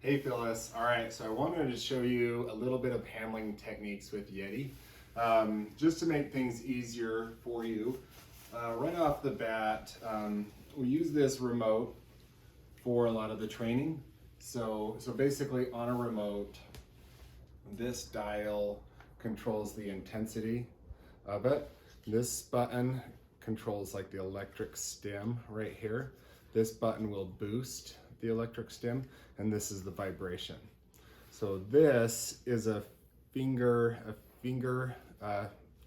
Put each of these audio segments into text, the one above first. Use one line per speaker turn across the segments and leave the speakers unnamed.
Hey Phyllis, all right, so I wanted to show you a little bit of handling techniques with Yeti, just to make things easier for you. Right off the bat, we use this remote for a lot of the training. So basically on a remote, this dial controls the intensity of it. This button controls like the electric stim right here. This button will boost the electric stim, and this is the vibration. So this is a finger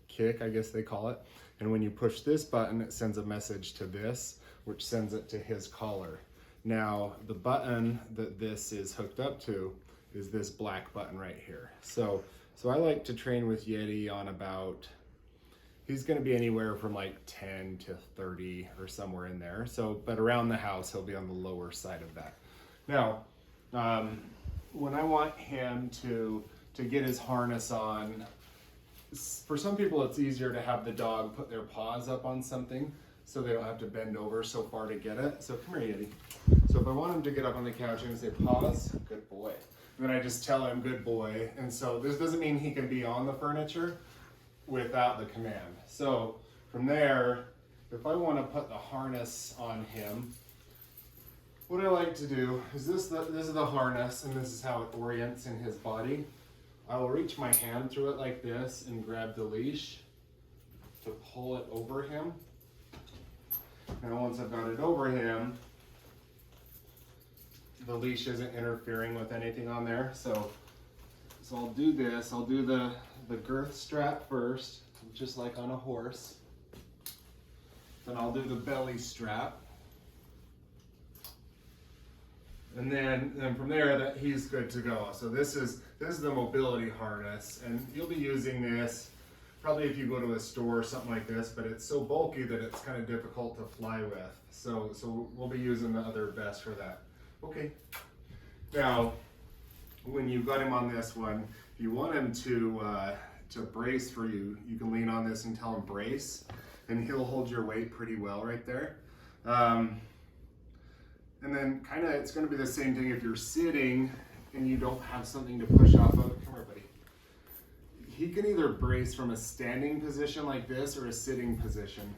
kick, I guess they call it. And when you push this button, it sends a message to this, which sends it to his collar. Now, the button that this is hooked up to is this black button right here. So I like to train with Yeti on about, he's gonna be anywhere from like 10 to 30 or somewhere in there. So, but around the house, he'll be on the lower side of that. Now, when I want him to get his harness on, for some people it's easier to have the dog put their paws up on something so they don't have to bend over so far to get it. So come here, Yeti. So if I want him to get up on the couch, I'm gonna say paws, good boy. And then I just tell him good boy. And so this doesn't mean he can be on the furniture without the command. So from there, if I want to put the harness on him, what I like to do is this is the harness, and this is how it orients in his body. I will reach my hand through it like this and grab the leash to pull it over him. And once I've got it over him, the leash isn't interfering with anything on there. So I'll do this. I'll do the girth strap first, just like on a horse. Then I'll do the belly strap. And then from there, that he's good to go. So this is the mobility harness, and you'll be using this probably if you go to a store or something like this, but it's so bulky that it's kind of difficult to fly with. So we'll be using the other vest for that. Okay. Now, when you've got him on this one, if you want him to brace for you, you can lean on this and tell him brace, and he'll hold your weight pretty well right there. And then kind of it's going to be the same thing if you're sitting and you don't have something to push off of. Come here, buddy. He can either brace from a standing position like this or a sitting position.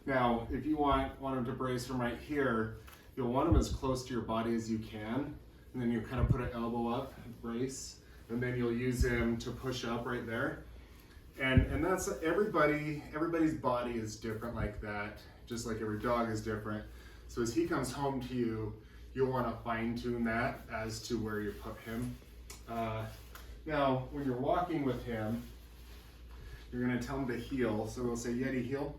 Now, if you want him to brace from right here, you'll want him as close to your body as you can, and then you kind of put an elbow up, brace, and then you'll use him to push up right there. And that's everybody's body is different like that, just like every dog is different. So as he comes home to you, you'll want to fine tune that as to where you put him. Now, when you're walking with him, you're going to tell him to heel. So we'll say, Yeti, heel.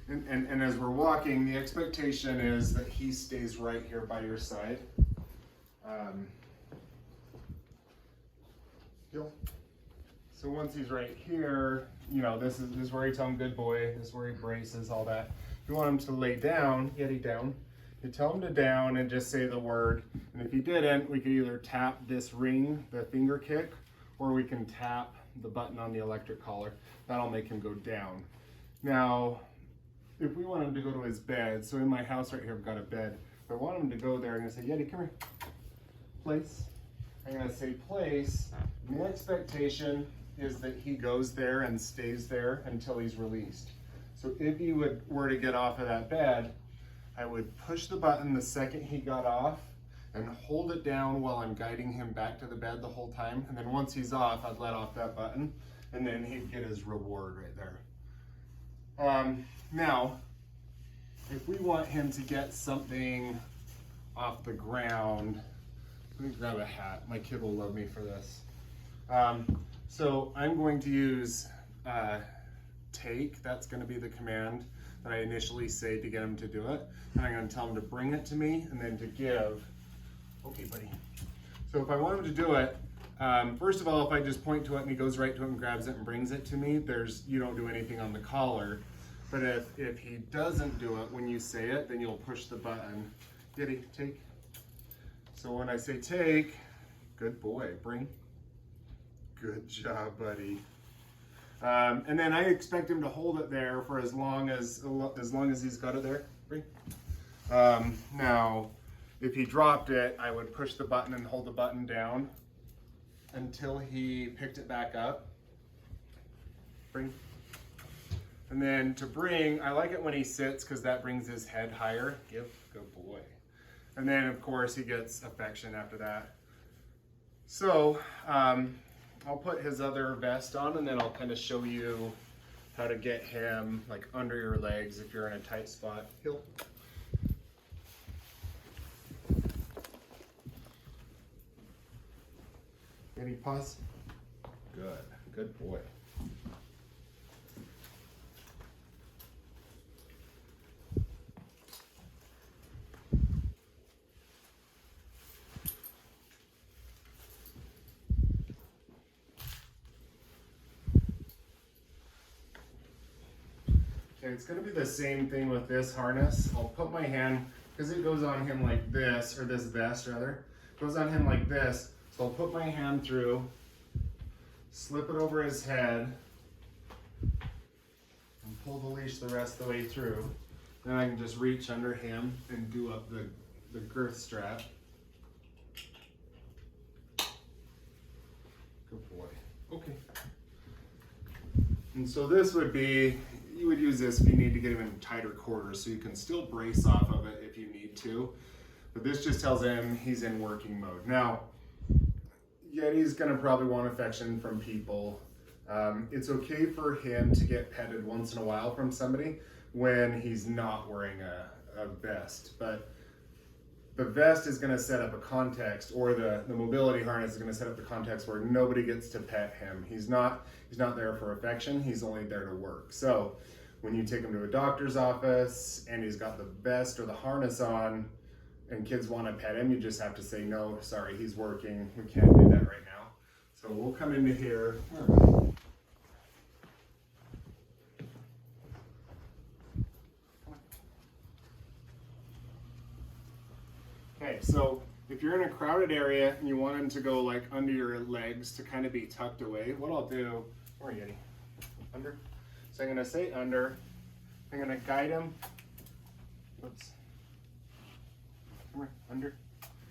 And as we're walking, the expectation is that he stays right here by your side. Heel. So once he's right here, you know, this is where you tell him good boy, this is where he braces, all that. If you want him to lay down, Yeti down, you tell him to down and just say the word. And if you didn't, we could either tap this ring, the finger kick, or we can tap the button on the electric collar. That'll make him go down. Now, if we want him to go to his bed, so in my house right here, I've got a bed. If I want him to go there, I'm gonna say, Yeti, come here, place. I'm gonna say place, and the expectation is that he goes there and stays there until he's released. So if you were to get off of that bed, I would push the button the second he got off and hold it down while I'm guiding him back to the bed the whole time. And then once he's off, I'd let off that button, and then he'd get his reward right there. Now, if we want him to get something off the ground, let me grab a hat. My kid will love me for this. So I'm going to use take. That's going to be the command that I initially say to get him to do it. And I'm going to tell him to bring it to me and then to give. Okay, buddy. So if I want him to do it, first of all, if I just point to it and he goes right to it and grabs it and brings it to me, you don't do anything on the collar. But if he doesn't do it when you say it, then you'll push the button. Yeti, take. So when I say take, good boy, bring. Good job, buddy. And then I expect him to hold it there for as long as he's got it there. Bring. Now, if he dropped it, I would push the button and hold the button down until he picked it back up. Bring. And then to bring, I like it when he sits because that brings his head higher. Give, good boy. And then of course he gets affection after that. So I'll put his other vest on and then I'll kind of show you how to get him like under your legs if you're in a tight spot. Heel. Any paws? Good, good boy. Okay, it's going to be the same thing with this harness. I'll put my hand, because it goes on him like this, or this vest rather, goes on him like this. So I'll put my hand through, slip it over his head, and pull the leash the rest of the way through. Then I can just reach under him and do up the girth strap. Good boy. Okay. And so this would be, you would use this if you need to get him in tighter quarters so you can still brace off of it if you need to. But this just tells him he's in working mode. Now, Yeti's gonna probably want affection from people. It's okay for him to get petted once in a while from somebody when he's not wearing a vest. But the vest is gonna set up a context, or the mobility harness is gonna set up the context where nobody gets to pet him. He's not there for affection, he's only there to work. So when you take him to a doctor's office and he's got the vest or the harness on and kids want to pet him, you just have to say, no, sorry, he's working, we can't do that right now. So we'll come into here. Okay, so if you're in a crowded area and you want him to go like under your legs to kind of be tucked away, what I'll do, where are you, Yeti? Under? So I'm gonna say under, I'm gonna guide him, whoops, come here, under,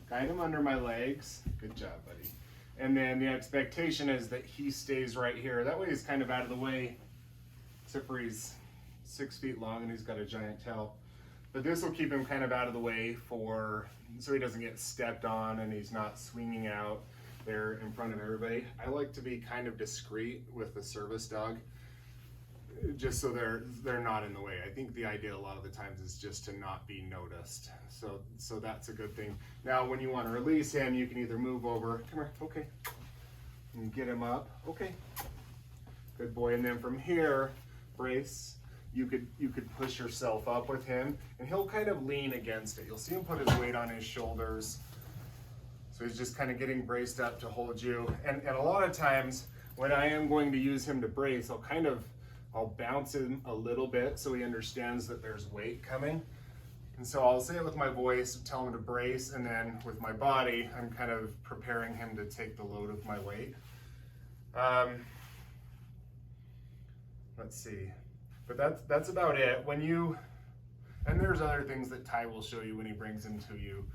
guide him under my legs, good job, buddy. And then the expectation is that he stays right here. That way he's kind of out of the way, except for he's 6 feet long and he's got a giant tail. But this will keep him kind of out of the way so he doesn't get stepped on and he's not swinging out there in front of everybody. I like to be kind of discreet with the service dog, just so they're not in the way. I think the idea a lot of the times is just to not be noticed. So that's a good thing. Now when you want to release him, you can either move over, come here, okay, and get him up, okay, good boy. And then from here, brace. You could push yourself up with him and he'll kind of lean against it. You'll see him put his weight on his shoulders. So he's just kind of getting braced up to hold you. And a lot of times when I am going to use him to brace, I'll bounce him a little bit so he understands that there's weight coming. And so I'll say it with my voice, tell him to brace, and then with my body, I'm kind of preparing him to take the load of my weight. Let's see. But that's about it. And there's other things that Ty will show you when he brings him to you.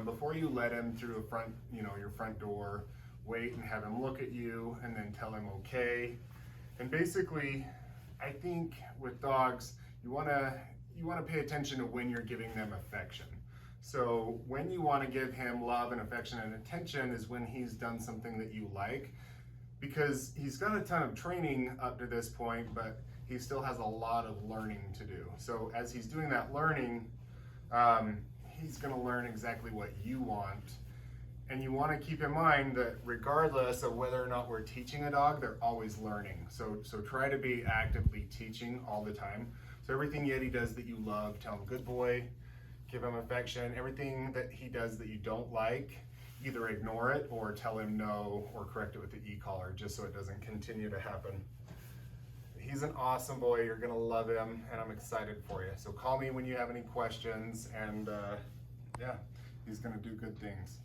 Before you let him through your front door, wait and have him look at you and then tell him okay. And basically, I think with dogs, you wanna pay attention to when you're giving them affection. So when you wanna give him love and affection and attention is when he's done something that you like, because he's got a ton of training up to this point, but he still has a lot of learning to do. So as he's doing that learning, he's gonna learn exactly what you want. And you wanna keep in mind that regardless of whether or not we're teaching a dog, they're always learning. So try to be actively teaching all the time. So everything Yeti does that you love, tell him good boy, give him affection. Everything that he does that you don't like, either ignore it or tell him no or correct it with the e-collar just so it doesn't continue to happen. He's an awesome boy, you're gonna love him, and I'm excited for you. So call me when you have any questions, and yeah, he's gonna do good things.